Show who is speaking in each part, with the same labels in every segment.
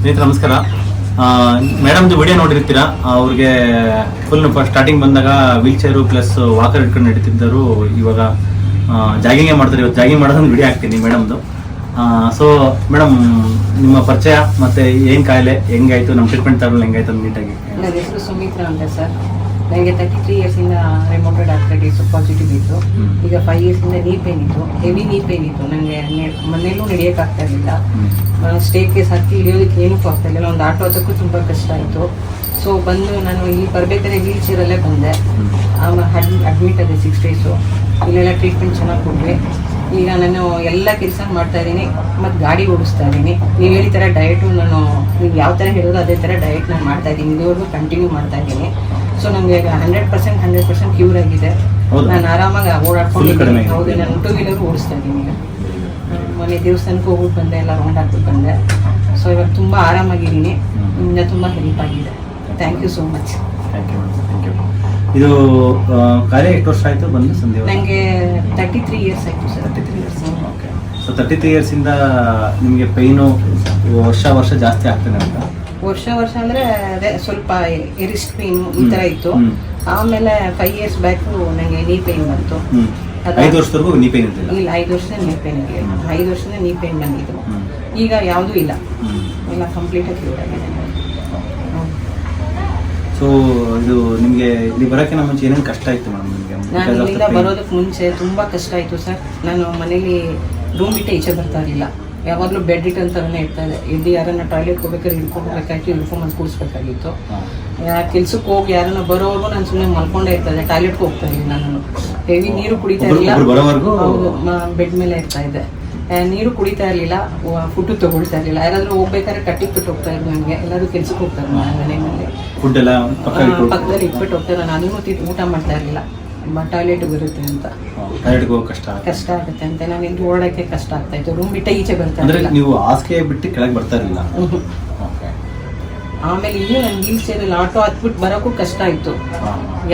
Speaker 1: ಸ್ನೇಹಿತರೆ ನಮಸ್ಕಾರ. ಮೇಡಮ್ದು ವಿಡಿಯೋ ನೋಡಿರ್ತೀರಾ. ಅವ್ರಿಗೆ ಫುಲ್ ಸ್ಟಾರ್ಟಿಂಗ್ ಬಂದಾಗ ವೀಲ್ ಚೇರು ಪ್ಲಸ್ ವಾಕರ್ ಇಟ್ಕೊಂಡು ನಡೀತಿದ್ದರು. ಇವಾಗ ಜಾಗಿಂಗೇ ಮಾಡ್ತಾರೆ. ಇವತ್ತು ಜಾಗಿಂಗ್ ಮಾಡೋದೊಂದು ವಿಡಿಯೋ ಹಾಕ್ತೀನಿ ಮೇಡಮ್ದು. ಸೊ ಮೇಡಮ್, ನಿಮ್ಮ ಪರಿಚಯ ಮತ್ತೆ ಏನು ಕಾಯಿಲೆ ಹೆಂಗಾಯ್ತು, ನಮ್ಮ ಟ್ರೀಟ್ಮೆಂಟ್ ತಗೊಳ್ಳಿ ಹೆಂಗಾಯ್ತು ಅಂತ ನೀಟಾಗಿ.
Speaker 2: ನನ್ನ ಹೆಸರು ಸುಮಿತ್ರಾ ಅಂತ ಸರ್. ನನಗೆ 33 ಇಯರ್ಸಿಂದ ರಿಮೋಟೆಡ್ ಆರ್ಥರೈಟಿಸ್ ಪಾಸಿಟಿವ್ ಇತ್ತು. ಈಗ 5 ಇಯರ್ಸಿಂದ ನೀ ಪೇನ್ ಇತ್ತು, ಹೆವಿ ನೀ ಪೇನ್ ಇತ್ತು. ನನಗೆ ಮನೆಯಲ್ಲೂ ನಡೆಯೋಕ್ಕಾಗ್ತಾ ಇರಲಿಲ್ಲ. ಸ್ಟೇಟ್ ಕೇಸ್ ಹತ್ತಿ ಹಿಡಿಯೋದಕ್ಕೆ ಏನೂ ಆಗ್ತಾ ಇರಲಿಲ್ಲ. ಒಂದು ಆಟೋ ಹತ್ತಕ್ಕೂ ತುಂಬ ಕಷ್ಟ ಆಯಿತು. ಸೊ ಬಂದು ನಾನು ಇಲ್ಲಿ ಬರಬೇಕಾದ್ರೆ ವೀಲ್ ಚೇರಲ್ಲೇ ಬಂದೆ. ಅಡ್ಮಿಟ್ ಆದೆ 6 ಡೇಸು. ಇಲ್ಲೆಲ್ಲ ಟ್ರೀಟ್ಮೆಂಟ್ ಚೆನ್ನಾಗಿ ಕೊಟ್ಟರೆ ಈಗ ನಾನು ಎಲ್ಲ ಕೆಲಸ ಮಾಡ್ತಾ ಇದ್ದೀನಿ ಮತ್ತು ಗಾಡಿ ಓಡಿಸ್ತಾ ಇದ್ದೀನಿ. ನೀವು ಹೇಳಿ ಥರ ಡಯಟು ನೀವು ಯಾವ ಥರ ಹೇಳೋದು ಅದೇ ಥರ ಡಯಟ್ ನಾನು ಮಾಡ್ತಾ ಇದ್ದೀನಿ. ಇದುವರೆಗೂ ಕಂಟಿನ್ಯೂ ಮಾಡ್ತಾ ಇದ್ದೀನಿ. ಸೊ ನಮಗೆ 100% ಕ್ಯೂರ್ ಆಗಿದೆ. ನಾನು ಆರಾಮಾಗಿ ಓಡಾಡ್ಕೊಂಡಿದ್ದೀನಿ. ಹೌದು, ನಾನು 2 ವೀಲರ್ ಓಡಿಸ್ತಾ ಇದ್ದೀನಿ. ಈಗ ಮೊನ್ನೆ ದೇವಸ್ಥಾನಕ್ಕೆ ಹೋಗ್ಬಿಟ್ಟು ಬಂದೆ, ಎಲ್ಲ ರೌಂಡ್ ಹಾಕ್ಬಿಟ್ಟು ಬಂದೆ. ಸೊ ಇವಾಗ ತುಂಬ ಆರಾಮಾಗಿದ್ದೀನಿ. ನಿಮ್ಮಿಂದ ತುಂಬ ಹೆಲ್ಪ್ ಆಗಿದೆ. Thank you so much.
Speaker 1: Thank you. ಇದು ಕಾರ್ಯ ಎಷ್ಟು ವರ್ಷ ಆಯಿತು ಬಂದು ಸಂಧ್ಯಾ?
Speaker 2: ನನಗೆ 33 ಇಯರ್ಸ್ ಆಯಿತು ಸರ್.
Speaker 1: 33 ಇಯರ್ಸ್. ಓಕೆ. ಸೊ 33 ಇಯರ್ಸಿಂದ ನಿಮಗೆ ಪೈನು ವರ್ಷ ಜಾಸ್ತಿ ಆಗ್ತಾನೆ ಅಂತ? ವರ್ಷ
Speaker 2: ಅಂದರೆ ಅದೇ ಸ್ವಲ್ಪ ರಿಸ್ಟ್ ಪೇನ್ ಈ ಥರ ಇತ್ತು. ಆಮೇಲೆ 5 ಇಯರ್ಸ್ ಬ್ಯಾಕು ನನಗೆ ನೀ ಪೇನ್ ಬಂತು.
Speaker 1: 5 ವರ್ಷದವರೆಗೂ ನೀ ಪೇನ್ ಇರಲಿಲ್ಲ?
Speaker 2: ಇಲ್ಲ, 5 ವರ್ಷದ ನೀ ಪೇನ್ ಇರಲಿಲ್ಲ. 5 ವರ್ಷದ ನೀ ಪೇನ್ ಬಂದಿದ್ದು. ಈಗ ಯಾವುದೂ ಇಲ್ಲ, ಎಲ್ಲ ಕಂಪ್ಲೀಟಾಗಿ ಕ್ಯೂರ್ ಆಗಿದೆ.
Speaker 1: ಸೊ ಇದು ನಿಮಗೆ ಇಲ್ಲಿ ಬರೋಕ್ಕಿಂತ ಮುಂಚೆ ಏನೇನು ಕಷ್ಟ ಆಯಿತು ಮೇಡಮ್ ನಿಮಗೆ?
Speaker 2: ನಾನು ಇಲ್ಲಿಂದ ಬರೋದಕ್ಕೆ ಮುಂಚೆ ತುಂಬ ಕಷ್ಟ ಆಯಿತು ಸರ್. ನಾನು ಮನೇಲಿ ರೂಮ್ ಬಿಟ್ಟೆ ಈಚೆ ಬರ್ತಾ ಇರಲಿಲ್ಲ. ಯಾವಾಗಲೂ ಬೆಡ್ ಇಟ್ ಅಂತಲೇ ಇರ್ತಾ ಇದೆ. ಇಲ್ಲಿ ಯಾರನ್ನ ಟಾಯ್ಲೆಟ್ ಹೋಗ್ಬೇಕಾದ್ರೆ ಹಿಡ್ಕೊಬೇಕಾಗಿತ್ತು, ಯೂನಿಫಾರ್ಮ್ ಕೂರಿಸ್ಬೇಕಾಗಿತ್ತು. ಕೆಲ್ಸಕ್ಕೆ ಹೋಗಿ ಯಾರನ್ನ ಬರೋವರೆಗೂ ನಾನು ಸುಮ್ಮನೆ ಮಲ್ಕೊಂಡೇ ಇರ್ತಾ ಇದ್ದೆ. ಟಾಯ್ಲೆಟ್ಗೆ ಹೋಗ್ತಾ ಇದ್ದೀನಿ. ನಾನು ಹೆವಿ ನೀರು ಕುಡಿತಾ ಇರಲಿಲ್ಲ. ಬೆಡ್ ಮೇಲೆ ಇರ್ತಾ ಇದ್ದೆ. ನೀರು ಕುಡಿತಾ ಇರಲಿಲ್ಲ, ಫುಡ್ಡು ತೊಗೊಳ್ತಾ ಇರಲಿಲ್ಲ. ಯಾರಾದರೂ ಹೋಗ್ಬೇಕಾದ್ರೆ ಕಟ್ಟಿಗೆ ಬಿಟ್ಟು ಹೋಗ್ತಾ ಇದ್ರು. ನನಗೆ ಎಲ್ಲರೂ ಕೆಲ್ಸಕ್ಕೆ ಹೋಗ್ತಾರೆ ಮನೆಯಲ್ಲಿ,
Speaker 1: ಫುಡ್ ಎಲ್ಲ
Speaker 2: ಪಕ್ಕದಲ್ಲಿ ಇಟ್ಬಿಟ್ಟು ಹೋಗ್ತಾರೆ. ನಾನು ಅದನ್ನು ಊಟ ಮಾಡ್ತಾ ಇರಲಿಲ್ಲ. ಟಾಯ್ಲೆಟ್ ಬರುತ್ತೆ ಅಂತ, ಕಷ್ಟ ಆಗುತ್ತೆ ಅಂತ ನಾನು ಇಲ್ಲಿ ಓಡೋಕ್ಕೆ ಕಷ್ಟ ಆಗ್ತಾ ಇತ್ತು. ರೂಮ್ ಬಿಟ್ಟೆ ಈಚೆ ಬರ್ತಾ ಇರಲಿಲ್ಲ.
Speaker 1: ನೀವು ಹಾಸಿಗೆ ಬಿಟ್ಟು ಕೆಳಗೆ ಬರ್ತಾ ಇರಲಿಲ್ಲ?
Speaker 2: ಆಮೇಲೆ ಇನ್ನೂ ನನ್ನ ವೀಲ್ ಚೇರಲ್ಲಿ ಆಟೋ ಹತ್ಬಿಟ್ಟು ಬರೋಕ್ಕೂ ಕಷ್ಟ ಆಯಿತು.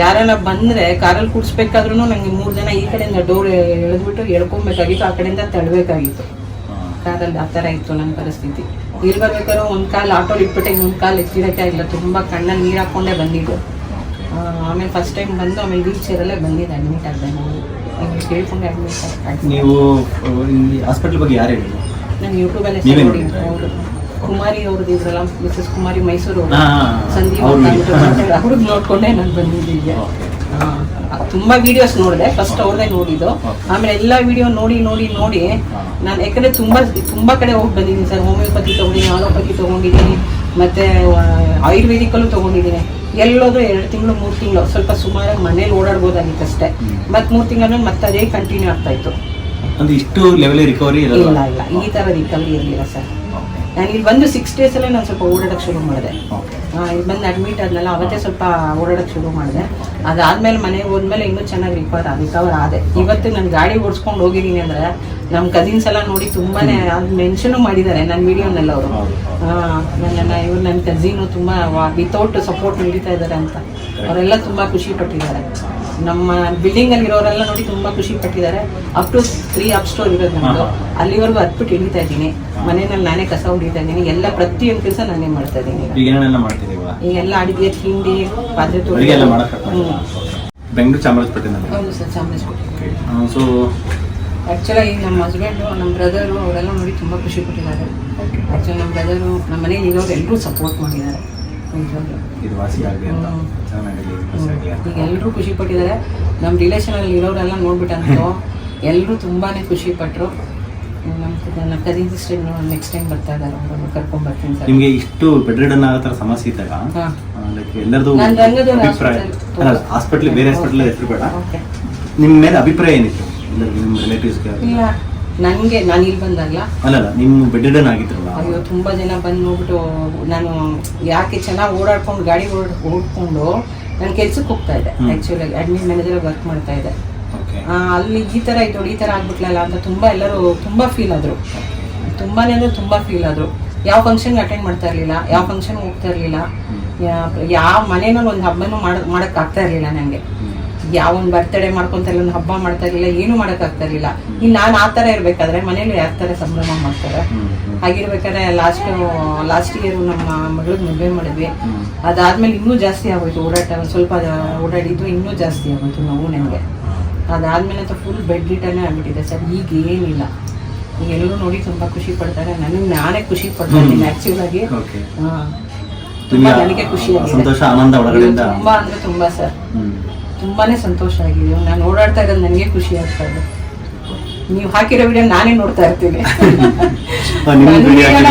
Speaker 2: ಯಾರನ್ನ ಬಂದರೆ ಕಾರಲ್ಲಿ ಕೂಡಿಸ್ಬೇಕಾದ್ರೂ ನನಗೆ 3 ಜನ ಈ ಕಡೆಯಿಂದ ಡೋರ್ ಎಳೆದ್ಬಿಟ್ಟು ಎಳ್ಕೊಬೇಕಾಗಿತ್ತು, ಆ ಕಡೆಯಿಂದ ತಳ್ಳಬೇಕಾಗಿತ್ತು ಕಾರಲ್ಲಿ. ಆ ಥರ ಇತ್ತು ನನ್ನ ಪರಿಸ್ಥಿತಿ. ಇಲ್ಲಿ ಬರ್ಬೇಕಾದ್ರೂ ಒಂದು ಕಾಲು ಆಟೋಲಿ ಇಟ್ಬಿಟ್ಟೆ, ಇನ್ನೊಂದು ಕಾಲು ಎತ್ತಿಡೋಕ್ಕೆ ಆಗಿಲ್ಲ. ತುಂಬ ಕಣ್ಣಲ್ಲಿ ನೀರು ಹಾಕ್ಕೊಂಡೇ ಬಂದಿದ್ದು. ಆಮೇಲೆ ಫಸ್ಟ್ ಟೈಮ್ ಬಂದು ಆಮೇಲೆ ವೀಲ್ ಚೇರಲ್ಲೇ ಬಂದಿದ್ದೆ. ಅಡ್ಮಿಟ್ ಆಗಿದೆ. ನಾನು ಕೇಳ್ಕೊಂಡೆ ಅಡ್ಮಿಟ್. ನೀವು
Speaker 1: ಹಾಸ್ಪಿಟಲ್ ಬಗ್ಗೆ ಯಾರು ಹೇಳಿದ್ರು?
Speaker 2: ನಾನು ಯೂಟ್ಯೂಬಲ್ಲೇ ನೋಡಿದ್ದೆ. ಹೌದು, ಕುಮಾರಿ ಅವ್ರದ್ದು ಇದ್ರಲ್ಲ, ಮಿಸಸ್ ಕುಮಾರಿ ಮೈಸೂರು ಸಂದೀಪ್ ಅವ್ರಿಗೆ ನೋಡ್ಕೊಂಡೆ ನಾನು ಬಂದಿದ್ದೆ. ತುಂಬ ವಿಡಿಯೋಸ್ ನೋಡಿದೆ. ಫಸ್ಟ್ ಅವ್ರದೇ ನೋಡಿದ್ದು. ಆಮೇಲೆ ಎಲ್ಲ ವಿಡಿಯೋ ನೋಡಿ ನಾನು ಯಾಕಂದರೆ ತುಂಬ ಕಡೆ ಹೋಗಿ ಬಂದಿದ್ದೀನಿ ಸರ್. ಹೋಮಿಯೋಪತಿ ತೊಗೊಂಡಿದ್ದೀನಿ, ಆಲೋಪತಿ ತೊಗೊಂಡಿದ್ದೀನಿ, ಮತ್ತು ಆಯುರ್ವೇದಿಕಲ್ಲೂ ತೊಗೊಂಡಿದ್ದೀನಿ. ಎಲ್ಲೋದ್ರೂ 2 ತಿಂಗಳು 3 ತಿಂಗಳು ಸ್ವಲ್ಪ ಸುಮಾರಾಗಿ ಮನೇಲಿ ಓಡಾಡ್ಬೋದಾಗಿತ್ತು ಅಷ್ಟೇ. ಮತ್ತು 3 ತಿಂಗಳು ಮತ್ತೆ ಅದೇ ಕಂಟಿನ್ಯೂ ಆಗ್ತಾಯಿತ್ತು.
Speaker 1: ಇಷ್ಟು ಲೆವೆಲ್ ರಿಕವರಿ
Speaker 2: ಇಲ್ಲ, ಈ ಥರ ರಿಕವರಿ ಇರಲಿಲ್ಲ ಸರ್. ನಾನು ಇಲ್ಲಿ ಬಂದು 6 ಡೇಸಲ್ಲೇ ನಾನು ಸ್ವಲ್ಪ ಓಡಾಡೋಕ್ಕೆ ಶುರು ಮಾಡಿದೆ. ಇಲ್ಲಿ ಬಂದು ಅಡ್ಮಿಟ್ ಆದ್ಮೇಲೆ ಅವತ್ತೇ ಸ್ವಲ್ಪ ಓಡಾಡೋಕ್ಕೆ ಶುರು ಮಾಡಿದೆ. ಅದಾದಮೇಲೆ ಮನೆಗೆ ಹೋದ್ಮೇಲೆ ಇನ್ನೂ ಚೆನ್ನಾಗಿ ರಿಕವರ್ ಆದೆ. ಇವತ್ತು ನಾನು ಗಾಡಿ ಓಡಿಸ್ಕೊಂಡು ಹೋಗಿದ್ದೀನಿ ಅಂದರೆ ನಮ್ಮ ಕಸಿನ್ಸ್ ಎಲ್ಲ ನೋಡಿ ತುಂಬಾ ಮೆನ್ಷನು ಮಾಡಿದ್ದಾರೆ ನನ್ನ ವಿಡಿಯೋನೆಲ್ಲ ಅವರು. ನನ್ನ ಕಸಿನು ತುಂಬ ವಿತೌಟ್ ಸಪೋರ್ಟ್ ನಡೀತಾ ಇದ್ದಾರೆ ಅಂತ ಅವರೆಲ್ಲ ತುಂಬ ಖುಷಿ ಪಟ್ಟಿದ್ದಾರೆ. ನಮ್ಮ ಬಿಲ್ಡಿಂಗಲ್ಲಿ ಇರೋರೆಲ್ಲ ನೋಡಿ ತುಂಬ ಖುಷಿ ಪಟ್ಟಿದ್ದಾರೆ. ಅಪ್ ಟು 3 ಅಪ್ ಸ್ಟೋರ್ ಇರೋದು ನಮ್ಮದು. ಅಲ್ಲಿವರೆಗೂ ಹತ್ಬಿಟ್ಟು ಹಿಡಿತಾ ಇದ್ದೀನಿ. ಮನೆಯಲ್ಲಿ ನಾನೇ ಕಸ ಹೊಡಿತಾ ಇದ್ದೀನಿ. ಎಲ್ಲ ಪ್ರತಿಯೊಂದು ಕೆಲಸ ನಾನೇ ಮಾಡ್ತಾ ಇದ್ದೀನಿ. ಈಗೆಲ್ಲ ಅಡುಗೆ, ತಿಂಡಿ, ಪಾತ್ರೆ ತೊಳೆದು.
Speaker 1: ಬೆಂಗಳೂರು ಚಾಮರಾಜಪೇಟೆ?
Speaker 2: ಹೌದು ಸರ್, ಚಾಮರಾಜಪೇಟೆ. ಸೊ ಆ್ಯಕ್ಚುಲಾಗಿ ನಮ್ಮ ಹಸ್ಬೆಂಡು, ನಮ್ಮ ಬ್ರದರು ಅವರೆಲ್ಲ ನೋಡಿ ತುಂಬ ಖುಷಿ ಪಟ್ಟಿದ್ದಾರೆ. ಆ್ಯಕ್ಚುಲಿ ನಮ್ಮ ಬ್ರದರು, ನಮ್ಮ ಮನೇಲಿ ಇರೋರು ಎಲ್ಲರೂ ಸಪೋರ್ಟ್ ಮಾಡಿದ್ದಾರೆ. ಈಗ ಎಲ್ಲರೂ ಖುಷಿ ಪಟ್ಟಿದ್ದಾರೆ. ನಮ್ಮ ರಿಲೇಷನಲ್ಲಿ ಇರೋರೆಲ್ಲ ನೋಡ್ಬಿಟ್ಟಂತೂ ಎಲ್ಲರೂ ತುಂಬಾ ಖುಷಿ ಪಟ್ಟರು. ನಮ್ಮ ಕಸಿನ್ ಸಿಸ್ಟರ್ ನೆಕ್ಸ್ಟ್ ಟೈಮ್ ಬರ್ತಾ ಇದ್ದಾರೆ, ಅವ್ರನ್ನ ಕರ್ಕೊಂಡ್ ಬರ್ತೀನಿ ಸರ್.
Speaker 1: ನಿಮಗೆ ಇಷ್ಟು ಬೆಡ್ ರಿಡನ್ ಆಗೋ ಥರ ಸಮಸ್ಯೆ ಇದ್ದಾಗ ಎಲ್ಲರದು ಹಾಸ್ಪಿಟ್ಲ್, ಬೇರೆ ಹಾಸ್ಪಿಟ್ಲ್ ಹೆಸರು ಬೇಡ, ನಿಮ್ಮ ಮೇಲೆ ಅಭಿಪ್ರಾಯ ಏನಿತ್ತು ನಿಮ್ಮ ರಿಲೇಟಿವ್ಸ್ಗೆ?
Speaker 2: ಇಲ್ಲ, ನನಗೆ ನಾನು ಇಲ್ಲಿ ಬಂದಾಗಲ್ಲ
Speaker 1: ಅಲ್ಲ ನಿಮ್ಮ ಬೆಡ್ ರಿಡನ್ ಆಗಿದ್ರಲ್ಲ,
Speaker 2: ಅಯ್ಯೋ ತುಂಬ ಜನ ಬಂದು ನೋಡ್ಬಿಟ್ಟು ನಾನು ಯಾಕೆ ಚೆನ್ನಾಗಿ ಓಡಾಡ್ಕೊಂಡು ಗಾಡಿ ಓಡ್ಕೊಂಡು ನಾನು ಕೆಲ್ಸಕ್ಕೆ ಹೋಗ್ತಾ ಇದ್ದೆ. ಆ್ಯಕ್ಚುಲಾಗಿ ಅಡ್ಮಿನ್ ಮ್ಯಾನೇಜರ್ ವರ್ಕ್ ಮಾಡ್ತಾ ಇದ್ದೆ. ಅಲ್ಲಿ ಈ ಥರ ಇದ್ದೋಡು ಈ ಥರ ಆಗ್ಬಿಟ್ಲಲ್ಲ ಅಂತ ಎಲ್ಲರೂ ತುಂಬ ಫೀಲ್ ಆದರು. ತುಂಬಾ ಅಂದರೆ ತುಂಬ ಫೀಲ್ ಆದರು. ಯಾವ ಫಂಕ್ಷನ್ಗೆ ಅಟೆಂಡ್ ಮಾಡ್ತಾ ಇರಲಿಲ್ಲ, ಯಾವ ಫಂಕ್ಷನ್ಗೆ ಹೋಗ್ತಾ ಇರಲಿಲ್ಲ, ಯಾವ ಮನೇನಲ್ಲಿ ಒಂದು ಹಬ್ಬನೂ ಮಾಡೋಕ್ಕಾಗ್ತಾ ಇರಲಿಲ್ಲ ನನಗೆ. ಯಾವನ್ ಬರ್ತಡೇ ಮಾಡ್ಕೊಂತ ಇಲ್ಲ, ಒಂದು ಹಬ್ಬ ಮಾಡ್ತಾ ಇರಲಿಲ್ಲ, ಏನು ಮಾಡಕ್ಕಾಗ್ತಾ ಇರಲಿಲ್ಲ. ಇನ್ನು ನಾನು ಆ ಥರ ಇರ್ಬೇಕಾದ್ರೆ ಮನೇಲಿ ಯಾವ ಥರ ಸಂಭ್ರಮ ಮಾಡ್ತಾರೆ. ಹಾಗಿರ್ಬೇಕಾದ್ರೆ ಲಾಸ್ಟ್ ಇಯರ್ ನಮ್ಮ ಮಗಳಿಗೆ ಮದುವೆ ಮಾಡಿದ್ವಿ. ಅದಾದ್ಮೇಲೆ ಇನ್ನೂ ಜಾಸ್ತಿ ಆಗೋಯ್ತು ಓಡಾಟ, ಸ್ವಲ್ಪ ಓಡಾಡಿದ್ದು ಇನ್ನೂ ಜಾಸ್ತಿ ಆಗೋಯ್ತು ನೋವು ನನಗೆ. ಅದಾದ್ಮೇಲೆ ಅಂತ ಫುಲ್ ಬೆಡ್ ರಿಟರ್ನೇ ಆಗ್ಬಿಟ್ಟಿದೆ ಸರ್. ಈಗ ಏನಿಲ್ಲ, ಈಗ ಎಲ್ಲರೂ ನೋಡಿ ತುಂಬಾ ಖುಷಿ ಪಡ್ತಾರೆ, ನನಗೆ ನಾನೇ ಖುಷಿ ಪಡ್ತಾ ಇದ್ದೀನಿ ಆಕ್ಚುಲ್ ಆಗಿ. ತುಂಬಾ ನನಗೆ ಖುಷಿ ಆಗಿದೆ, ತುಂಬಾ ಅಂದ್ರೆ ತುಂಬಾ ಸರ್, ತುಂಬಾನೇ ಸಂತೋಷ ಆಗಿದೆ. ನಾನು ಓಡಾಡ್ತಾ ಇರೋದು ನನಗೆ ಖುಷಿ ಆಗ್ತಾ ಇದೆ. ನೀವು ಹಾಕಿರೋ ವಿಡಿಯೋ ನಾನೇ ನೋಡ್ತಾ ಇರ್ತೀನಿ,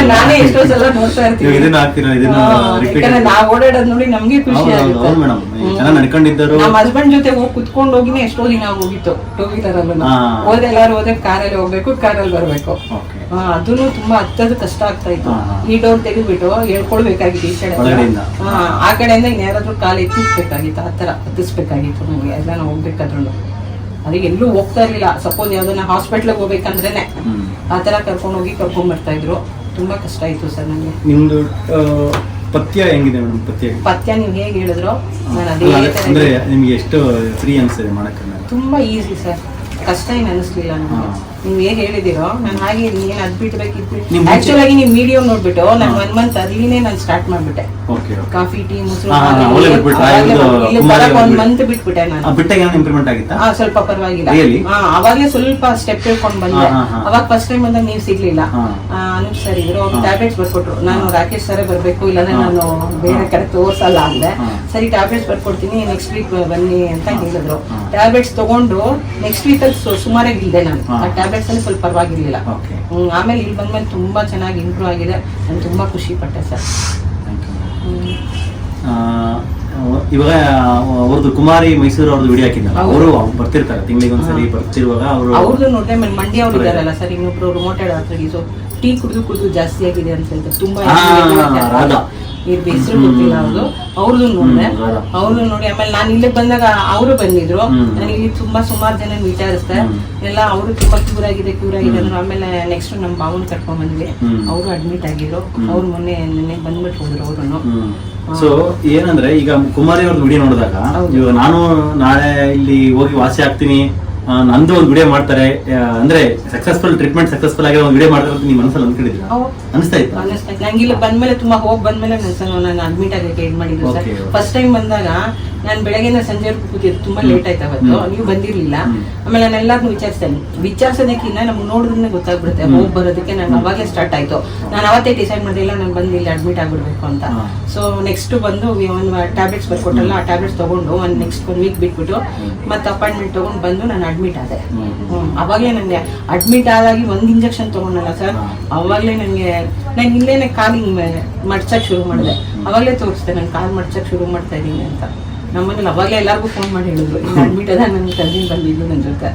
Speaker 2: ನಾನೇ ಎಷ್ಟೋ ಸಲ ನೋಡ್ತಾ ಇರ್ತೀನಿ. ಯಾಕಂದ್ರೆ ನಾವ್ ಓಡಾಡೋದ್ ನೋಡಿ ನಮ್ಗೆ ಖುಷಿ ಆಗುತ್ತೆ. ನಮ್ಮ ಹಸ್ಬೆಂಡ್ ಜೊತೆ ಹೋಗಿ ಕುತ್ಕೊಂಡು ಹೋಗಿನೇ ಎಷ್ಟೋ ದಿನ ಹೋಗಿತ್ತು ಟೂ ವೀಲರ್ ಅಲ್ಲೂ. ಹೋದ್ರೆ ಎಲ್ಲಾರು ಹೋದ್ರೆ ಕಾರಲ್ಲಿ ಹೋಗ್ಬೇಕು, ಕಾರಲ್ಲಿ ಬರ್ಬೇಕು. ಅದನ್ನು ತುಂಬಾ ಹತ್ತದು ಕಷ್ಟ ಆಗ್ತಾ ಇತ್ತು. ಈ ಡೋರ್ ತೆಗೆದ್ಬಿಟ್ಟು ಹೇಳ್ಕೊಳ್ಬೇಕಾಗಿತ್ತು ಈ ಕಡೆ, ಆ ಕಡೆಯಿಂದ ಇನ್ಯಾರಾದ್ರೂ ಕಾಲು ಎತ್ತಿಸ್ಬೇಕಾಗಿತ್ತು, ಆ ತರ ಹತ್ತಿಸ್ಬೇಕಾಗಿತ್ತು ನಮ್ಗೆ ಎಲ್ಲ ಹೋಗ್ಬೇಕಾದ್ರು. ಅದಕ್ಕೆ ಎಲ್ಲೂ ಹೋಗ್ತಾ ಇರ್ಲಿಲ್ಲ. ಸಪೋಸ್ ಯಾವ್ದನ್ನ ಹಾಸ್ಪಿಟ್ಲಿಗೆ ಹೋಗ್ಬೇಕಂದ್ರೇನೆ ಆ ತರ ಕರ್ಕೊಂಡ್ ಬರ್ತಾ ಇದ್ರು. ತುಂಬಾ ಕಷ್ಟ ಆಯ್ತು ಸರ್ ನನಗೆ.
Speaker 1: ನಿಮ್ದು ಪಥ್ಯ ಹೆಂಗಿದೆ ಮೇಡಮ್?
Speaker 2: ಪಥ್ಯ ನೀವು ಹೇಗೆ ಹೇಳಿದ್ರು ನಾನು ಅದೇ
Speaker 1: ಅಂದ್ರೆ ನಿಮ್ಗೆ ಎಷ್ಟು ಫ್ರೀ ಅನ್ಸಿದೆ ಮಾಡಕ್ಕೆ?
Speaker 2: ತುಂಬಾ ಈಸಿ ಸರ್, ಕಷ್ಟ ಏನು ಅನಿಸ್ಲಿಲ್ಲ ನನಗೆ. ನೀವು ಹೇಗೆ ಹೇಳಿದಿರೋ ನಾನು ಹಾಗೆ ಏನ್ ಅದ್ ಬಿಡ್ಬೇಕಿತ್ತು. ಆಕ್ಚುಲ್ ಆಗಿ ನೀವು ವಿಡಿಯೋ ನೋಡ್ಬಿಟ್ಟು ನಾನು 1 ಮಂತ್ ಅಲ್ಲಿನೇ ನಾನು ಸ್ಟಾರ್ಟ್ ಮಾಡ್ಬಿಟ್ಟೆ. ಕಾಫಿ ಟೀ ಮೊಸರು 1 ಮಂತ್ ಬಿಟ್ಬಿಟ್ಟೆ ನಾನು. ಸ್ವಲ್ಪ ಪರವಾಗಿಲ್ಲ, ಅವಾಗಲೇ ಸ್ವಲ್ಪ ಸ್ಟೆಪ್ ಹೇಳ್ಕೊಂಡು ಬಂದೆ. ಅವಾಗ ಫಸ್ಟ್ ಟೈಮ್ ಬಂದಾಗ ನೀವು ಸಿಗ್ಲಿಲ್ಲ. ಅನೂಪ್ ಸರ್ ಇದ್ರು, ಅವ್ರು ಟ್ಯಾಬ್ಲೆಟ್ಸ್ ಬರ್ಕೊಟ್ರು. ನಾನು ರಾಕೇಶ್ ಸರೇ ಬರ್ಬೇಕು, ಇಲ್ಲಾಂದ್ರೆ ನಾನು ಬೇರೆ ಕಡೆ ತೋರ್ಸಲ್ಲ ಅಂದೆ. ಸರಿ ಟ್ಯಾಬ್ಲೆಟ್ಸ್ ಬರ್ಕೊಡ್ತೀನಿ, ನೆಕ್ಸ್ಟ್ ವೀಕ್ ಬನ್ನಿ ಅಂತ ಹೇಳಿದ್ರು. ಟ್ಯಾಬ್ಲೆಟ್ಸ್ ತಗೊಂಡು ನೆಕ್ಸ್ಟ್ ವೀಕ್ ಅಲ್ಲಿ ಸುಮಾರಾಗಿ ಇಲ್ದೆ ನಾನು. ಟ್ಯಾಬ್ಲೆಟ್ಸ್ ಅಲ್ಲಿ ಸ್ವಲ್ಪ ಪರವಾಗಿರ್ಲಿಲ್ಲ. ಆಮೇಲೆ ಇಲ್ಲಿ ಬಂದ್ಮೇಲೆ ತುಂಬಾ ಚೆನ್ನಾಗಿ ಇಂಪ್ರೂವ್ ಆಗಿದೆ. ನಾನು ತುಂಬಾ ಖುಷಿ ಪಟ್ಟೆ ಸರ್.
Speaker 1: ಇವಾಗ ಅವ್ರದ್ದು ಕುಮಾರಿ ಮೈಸೂರು ಅವ್ರದ್ದು ವಿಡಿಯೋ ಹಾಕಿದ್ದಾರೆ, ಅವರು ಬರ್ತಿರ್ತಾರೆ ತಿಂಗಳಿಗೆ ಒಂದ್ಸರಿ ಬರ್ತಿರುವಾಗ. ಅವ್ರದ್ದು
Speaker 2: ನೋಡಿದ್ರೆ ಮಂಡ್ಯ ಅವ್ರು ಇದಾರಲ್ಲ ಸರ್, ಇನ್ನೊಬ್ರು ರಿಮೋಟೆಡ್ ಆರ್ಥರೈಟಿಸ್, ಟೀ ಕುಡಿದು ಜಾಸ್ತಿ ಆಗಿದೆ ಅಂತ ಹೇಳ್ತಾರೆ. ತುಂಬಾ ಹೆಸರು ಗೊತ್ತಿಲ್ಲ ಅವ್ರದ್ದು. ಅವ್ರದ್ದು ನೋಡಿದೆ, ಅವ್ರದ್ದು ನೋಡಿ ಆಮೇಲೆ ನಾನು ಇಲ್ಲಿಗೆ ಬಂದಾಗ ಅವರು ಬಂದಿದ್ರು. ನಾನು ಇಲ್ಲಿ ತುಂಬಾ ಸುಮಾರು ಜನ ವಿಚಾರಿಸ್ದೆ ಎಲ್ಲ. ಅವರು ತುಂಬಾ ಕ್ಯೂರ್ ಆಗಿದೆ ಅಂದ್ರೆ ಆಮೇಲೆ ನೆಕ್ಸ್ಟ್ ನಮ್ಮ ಬಾವನ್ ಕರ್ಕೊಂಡ್ ಬಂದ್ವಿ. ಅವರು ಅಡ್ಮಿಟ್ ಆಗಿದ್ರು. ಅವ್ರು ಮೊನ್ನೆ ಬಂದ್ಬಿಟ್ಟು ಹೋದ್ರು ಅವ್ರು.
Speaker 1: ಸೊ ಏನಂದ್ರೆ ಈಗ ಕುಮಾರಿ ಅವ್ರದ್ದು ವಿಡಿಯೋ ನೋಡಿದಾಗ ಇವಾಗ ನಾನು ನಾಳೆ ಇಲ್ಲಿ ಹೋಗಿ ವಾಸಿ ಆಗ್ತೀನಿ, ನಂದು ಒಂದು ವಿಡಿಯೋ ಮಾಡ್ತಾರೆ ಅಂದ್ರೆ ಸಕ್ಸಸ್ಫುಲ್ ಟ್ರೀಟ್ಮೆಂಟ್ ಸಕ್ಸಸ್ಫುಲ್ ಆಗಿರೋ ಒಂದು ವಿಡಿಯೋ ಮಾಡ್ತಾರೆ ಅಂತ ನಿಮ್ಮ ಮನಸ್ಸಲ್ಲಿ ಅನ್ಕೊಂಡಿದ್ದೀರಾ? ಅನಿಸ್ತಾ ಇತ್ತು
Speaker 2: ನಂಗೆ. ಇಲ್ಲಿ ಬಂದ್ಮೇಲೆ ತುಂಬಾ ಹೋಗಿ ಬಂದ್ಮೇಲೆ ನಾನು ಅಡ್ಮಿಟ್ ಆಗಕ್ಕೆ ಏನ್ ಮಾಡಿದ್ರು ಸರ್. ಫಸ್ಟ್ ಟೈಮ್ ಬಂದಾಗ ನಾನು ಬೆಳಗ್ಗೆನ ಸಂಜೆ ಕೂತಿದ್ದು, ತುಂಬಾ ಲೇಟ್ ಆಯ್ತು ಅವತ್ತು, ನೀವು ಬಂದಿರ್ಲಿಲ್ಲ. ಆಮೇಲೆ ನಾನು ಎಲ್ಲಾರ್ನು ವಿಚಾರಿಸೋದಕ್ಕಿಂತ ನಮ್ಗೆ ನೋಡಿದ್ರೆ ಗೊತ್ತಾಗ್ಬಿಡುತ್ತೆ ಹೋಗಿ ಬರೋದಕ್ಕೆ. ನಾನು ಅವಾಗಲೇ ಸ್ಟಾರ್ಟ್ ಆಯ್ತು. ನಾನು ಅವತ್ತೇ ಡಿಸೈಡ್ ಮಾಡಿಲ್ಲ ನಾನು ಬಂದು ಇಲ್ಲಿ ಅಡ್ಮಿಟ್ ಆಗ್ಬಿಡ್ಬೇಕು ಅಂತ. ಸೊ ನೆಕ್ಸ್ಟ್ ಬಂದು ಒಂದು ಟ್ಯಾಬ್ಲೆಟ್ಸ್ ಬರ್ಕೊಟ್ಟಲ್ಲ, ಆ ಟ್ಯಾಬ್ಲೆಟ್ಸ್ ತಗೊಂಡು ನೆಕ್ಸ್ಟ್ 1 ವೀಕ್ ಬಿಟ್ಬಿಟ್ಟು ಮತ್ತೆ ಅಪಾಯಿಂಟ್ಮೆಂಟ್ ತಗೊಂಡು ಬಂದು ನಾನು ಅಡ್ಮಿಟ್ ಆದೆ. ಅವಾಗಲೇ ನನಗೆ ಅಡ್ಮಿಟ್ ಆದಾಗಿ 1 ಇಂಜೆಕ್ಷನ್ ತಗೊಂಡಲ್ಲ ಸರ್, ಅವಾಗಲೇ ನನಗೆ ನಾನು ಇಲ್ಲೇನೆ ಕಾಲಿಂಗ್ ಮಡ್ಚಕ್ ಶುರು ಮಾಡಿದೆ. ಅವಾಗಲೇ ತೋರಿಸ್ದೆ ನಾನು ಕಾಲ್ ಮಡ್ಚಕ್ ಶುರು ಮಾಡ್ತಾ ಇದ್ದೀನಿ ಅಂತ. ನಮ್ಮನೇಲಿ ಅವಾಗಲೇ ಎಲ್ಲರಿಗೂ ಫೋನ್ ಮಾಡಿ ಹೇಳಿದ್ರು, ಇಲ್ಲಿ ಅಡ್ಮಿಟ್ ಅದ ನನ್ನ ಕಸಿನ್ ಬಂದಿದ್ದು ನನ್ನ ಜೊತೆ.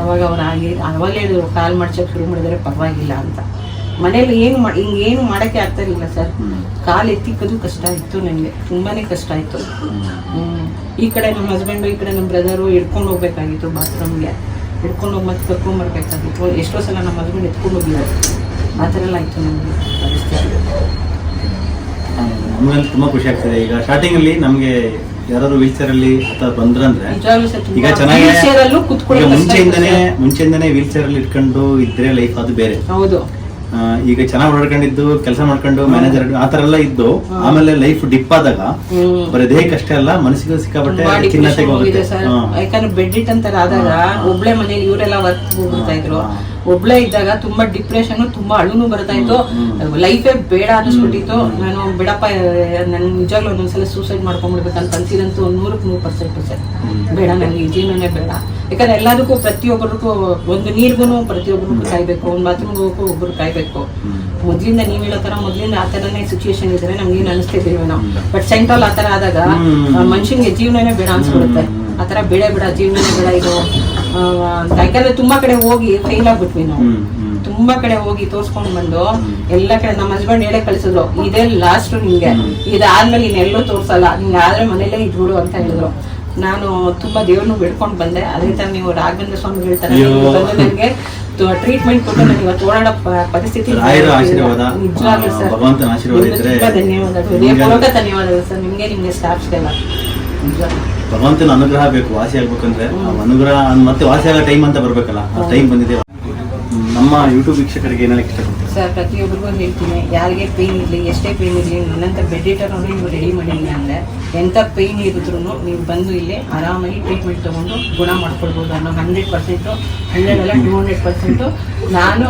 Speaker 2: ಅವಾಗ ಅವ್ರು ಅವಾಗಲೇ ಹೇಳಿದ್ರು ಕಾಲ್ ಮಾಡ್ಸಕ್ಕೆ ಶುರು ಮಾಡಿದರೆ ಪರವಾಗಿಲ್ಲ ಅಂತ. ಮನೇಲಿ ಹಿಂಗೇನು ಮಾಡೋಕ್ಕೆ ಆಗ್ತಾ ಇರಲಿಲ್ಲ ಸರ್. ಕಾಲು ಎತ್ತಿಕ್ಕದು ಕಷ್ಟ ಇತ್ತು ನನಗೆ, ತುಂಬಾನೇ ಕಷ್ಟ ಆಯಿತು. ಈ ಕಡೆ ನಮ್ಮ ಹಸ್ಬೆಂಡು, ಈ ಕಡೆ ನಮ್ಮ ಬ್ರದರು ಹಿಡ್ಕೊಂಡು ಹೋಗ್ಬೇಕಾಗಿತ್ತು ಬಾತ್ರೂಮ್ಗೆ. ಹಿಡ್ಕೊಂಡು ಹೋಗಿ ಮತ್ತೆ ಕರ್ಕೊಂಬರ್ಬೇಕಾಗಿತ್ತು. ಎಷ್ಟೋ ಸಲ ನಮ್ಮ ಹಸ್ಬೆಂಡ್ ಎತ್ಕೊಂಡು ಹೋಗಿದ್ದಾರೆ. ಆ ಥರ ಎಲ್ಲ ಆಯಿತು ನನಗೆ ಪರಿಸ್ಥಿತಿ.
Speaker 1: ನಮಗಂತೂ ತುಂಬ ಖುಷಿ ಆಗ್ತದೆ. ಈಗ ಸ್ಟಾರ್ಟಿಂಗ್ ಅಲ್ಲಿ ನಮಗೆ ಯಾರಾದ್ರು ವೀಲ್ ಚೇರ್ ಅಲ್ಲಿ ಬಂದ್ರಂದ್ರೆ ಈಗ ಚೆನ್ನಾಗಿ ಮುಂಚೆಯಿಂದನೇ ವೀಲ್ ಚೇರ್ ಅಲ್ಲಿ ಇಟ್ಕೊಂಡು ಇದ್ರೆ ಲೈಫ್ ಅದು ಬೇರೆ.
Speaker 2: ಹೌದು.
Speaker 1: ಈಗ ಚೆನ್ನಾಗಿ ಓಡಾಡ್ಕೊಂಡಿದ್ದು ಕೆಲಸ ಮಾಡ್ಕೊಂಡು ಮ್ಯಾನೇಜರ್ ಆತರ ಎಲ್ಲ ಇದ್ದು ಆಮೇಲೆ ಲೈಫ್ ಡಿಪ್ ಆದಾಗ ಬರೀ ದೇಹಕ್ಕಷ್ಟೇ ಅಲ್ಲ ಮನಸ್ಸಿಗೂ ಸಿಕ್ಕಾಪಟ್ಟೆ ಖಿನ್ನತೆಗೆ ಹೋಗುತ್ತೆ.
Speaker 2: ಯಾಕಂದ್ರೆ ಬೆಡ್ ಇಟ್ ಅಂತಾರ ಆದಾಗ ಒಬ್ಳೆ ಮನೇಲಿ ಇವರೆಲ್ಲ ವರ್ಕ್ ಹೋಗ್ಬಿಡ್ತಾ ಇದ್ರು. ಒಬ್ಳೆ ಇದ್ದಾಗ ತುಂಬಾ ಡಿಪ್ರೆಷನ್, ತುಂಬಾ ಅಳುನು ಬರ್ತಾ ಇತ್ತು. ಲೈಫೇ ಬೇಡ ಅನ್ನಿಸ್ಬಿಟ್ಟಿತ್ತು. ನಾನು ಬಿಡಪ್ಪ, ನನ್ ನಿಜವಾಗ್ಲೂ ಒಂದೊಂದ್ಸಲ ಸೂಸೈಡ್ ಮಾಡ್ಕೊಂಡ್ಬಿಡ್ಬೇಕಂತ ಅನ್ಸಿದಂತೂ 100% ಸರ್. ಬೇಡ, ನನಗೆ ಜೀವನನೇ ಬೇಡ. ಯಾಕಂದ್ರೆ ಎಲ್ಲದಕ್ಕೂ ಪ್ರತಿಯೊಬ್ಬರಿಗೂ ಒಂದು ನೀರ್ಗು ಪ್ರತಿಯೊಬ್ಬರಿಗೂ ಕಾಯ್ಬೇಕು, ಒಂದು ಬಾತ್ರೂಮ್ಗೆ ಹೋಗಕ್ಕೂ ಒಬ್ಬರು ಕಾಯ್ಬೇಕು. ಮೊದ್ಲಿಂದ ನೀವ್ ಹೇಳೋ ತರ ಮೊದ್ಲಿಂದ ಆ ತರನೇ ಸಿಚುಯೇಷನ್ ಇದ್ರೆ ನಮ್ಗೇನು ಅನಿಸ್ತಿದ್ದೀವಿ ನಾವು. ಬಟ್ ಸೆಂಟ್ರಲ್ ಆ ತರ ಆದಾಗ ಮನುಷ್ಯನ್ಗೆ ಜೀವನನೇ ಬೇಡ ಅನ್ಸ್ಬಿಡುತ್ತೆ. ಆ ತರ ಬೇಡ ಜೀವನನೇ ಬೇಡ ಇದು ಅಂತ. ಯಾಕಂದ್ರೆ ತುಂಬಾ ಕಡೆ ಹೋಗಿ ಫೈಲ್ ಆಗ್ಬಿಟ್ವಿ ನಾವು. ತುಂಬಾ ಕಡೆ ಹೋಗಿ ತೋರ್ಸ್ಕೊಂಡ್ ಬಂದು ಎಲ್ಲಾ ಕಡೆ ನಮ್ಮ ಹಸ್ಬೆಂಡ್ ಹೇಳೇ ಕಳಿಸಿದ್ರು, ಇದೇ ಲಾಸ್ಟ್ ನಿಂಗೆ, ಇದಾದ್ಮೇಲೆ ಇನ್ನೆಲ್ಲೂ ತೋರ್ಸಲ್ಲ, ನಿಂಗೆ ಆದ್ರೆ ಮನೇಲೇ ಇದ್ಬಿಡು ಅಂತ ಹೇಳಿದ್ರು. ನಾನು ತುಂಬಾ ದೇವ್ರನ್ನು ಬೇಡ್ಕೊಂಡು ಬಂದೆ. ಅದೇ ತರ ನೀವು ರಾಘವೇಂದ್ರ ಸ್ವಾಮಿ ಹೇಳ್ತಾರೆ, ನನಗೆ ಟ್ರೀಟ್ಮೆಂಟ್ ಕೊಟ್ಟು ನನಗೆ ಇವತ್ತು ಓಡಾಡೋ ಪರಿಸ್ಥಿತಿ. ನಿಜವಾಗ್ಲೂ ಸರ್ ಧನ್ಯವಾದಗಳು ಸರ್, ನಿಮ್ಗೆ ಸ್ಟಾಫ್ಸ್ಗೆಲ್ಲ.
Speaker 1: ಭಗವಂತನ ಅನುಗ್ರಹ ಬೇಕು ವಾಸಿ ಆಗ್ಬೇಕಂದ್ರೆ ಆ ಅನುಗ್ರಹ ಮತ್ತೆ ವಾಸಿ ಆಗೋ ಟೈಮ್ ಅಂತ ಬರ್ಬೇಕಲ್ಲ, ಆ ಟೈಮ್ ಬಂದಿದೆ. ನಮ್ಮ ಯೂಟ್ಯೂಬ್ ವೀಕ್ಷಕರಿಗೆ ಏನಾದ್ರು ಇಷ್ಟಪಡ್ತೀವಿ
Speaker 2: ಸರ್, ಪ್ರತಿಯೊಬ್ಬರಿಗೂ ಹೇಳ್ತೀನಿ, ಯಾರಿಗೆ ಪೇಯ್ನ್ ಇರಲಿ, ಎಷ್ಟೇ ಪೇಯ್ನ್ ಇರಲಿ, ನನ್ನಂತ ಬೆಡ್ಡಿಟರ್ನೂ ನೀವು ರೆಡಿ ಮಾಡಿಲ್ಲ ಅಂದರೆ ಎಂಥ ಪೇಯ್ನ್ ಇರಿದ್ರು ನೀವು ಬಂದು ಇಲ್ಲಿ ಆರಾಮಾಗಿ ಟ್ರೀಟ್ಮೆಂಟ್ ತೊಗೊಂಡು ಗುಣ ಮಾಡ್ಕೊಳ್ಬೋದು ಅನ್ನೋ 100%, 100 ಅಲ್ಲ 200% ನಾನು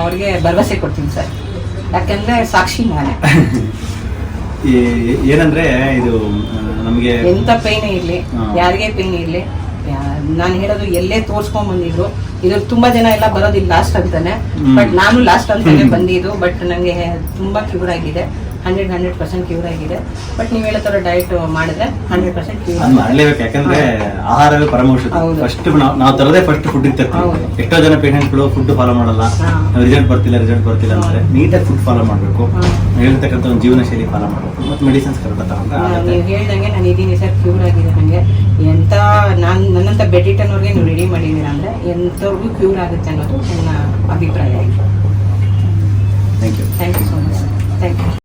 Speaker 2: ಅವ್ರಿಗೆ ಭರವಸೆ ಕೊಡ್ತೀನಿ ಸರ್. ಯಾಕಂದರೆ ಸಾಕ್ಷಿ ನಾನೇ.
Speaker 1: ಏನಂದ್ರೆ ಇದು ನಮಗೆ
Speaker 2: ಎಂಥ ಪೇಯ್ನೇ ಇರಲಿ, ಯಾರಿಗೇ ಪೇಯ್ನ್ ಇರಲಿ, ನಾನು ಹೇಳೋದು ಎಲ್ಲೇ ತೋರ್ಸ್ಕೊಂಡ್ ಬಂದಿದ್ರು, ಇದು ತುಂಬಾ ಜನ ಎಲ್ಲ ಬರೋದಿಲ್ಲ ಲಾಸ್ಟ್ ಅಂತಾನೆ, ಬಟ್ ನಾನು ಲಾಸ್ಟ್ ಅಂತಾನೆ ಬಂದಿದ್ದು. ಬಟ್ ನನಗೆ ತುಂಬಾ ಕ್ಯೂರ್ ಆಗಿದೆ, 100% ಕ್ಯೂರ್ ಆಗಿದೆ. ಬಟ್ ನೀವು ಹೇಳೋ ತರ ಡಯಟ್ ಮಾಡಿದ್ರೆ 100% ಕ್ಯೂರ್
Speaker 1: ಮಾಡಲೇಬೇಕು. ಯಾಕಂದ್ರೆ ಆಹಾರವೇ ಪರಮೌಷಧ. ಫಸ್ಟ್ ನಾವು ತರದೇ ಫಸ್ಟ್ ಫುಡ್ ಇರ್ತೀವಿ. ಎಷ್ಟೋ ಜನ ಪೇಷಂಟ್ಗಳು ಫುಡ್ ಫಾಲೋ ಮಾಡಲ್ಲ, ರಿಸಲ್ಟ್ ಬರ್ತಿಲ್ಲ ಅಂದ್ರೆ ನೀಟಾಗಿ ಫುಡ್ ಫಾಲೋ ಮಾಡಬೇಕು, ಹೇಳ್ತಕ್ಕಂಥ ಒಂದು ಜೀವನ ಶೈಲಿ ಫಾಲೋ ಮಾಡಬೇಕು, ಮತ್ತೆ ಮೆಡಿಸಿನ್ಸ್ ಕರೆಕ್ಟ್ ತಗೊಂಡ್ರೆ.
Speaker 2: ನೀವು ಹೇಳ್ದಂಗೆ ನಾನು ಇದೀನಿ ಸರ್, ಕ್ಯೂರ್ ಆಗಿದೆ ನನಗೆ. ಎಂತ ನನ್ನಂತ ಬೆಡ್ಡಿಟರ್ನವ್ರಿಗೆ ನೀವು ರೆಡಿ ಮಾಡಿದ್ದೀರಾ ಅಂದ್ರೆ ಎಂಥವ್ರಿಗೂ ಕ್ಯೂರ್ ಆಗುತ್ತೆ ಅನ್ನೋದು ನನ್ನ ಅಭಿಪ್ರಾಯ.
Speaker 1: Thank you
Speaker 2: thank you so much. Thank you.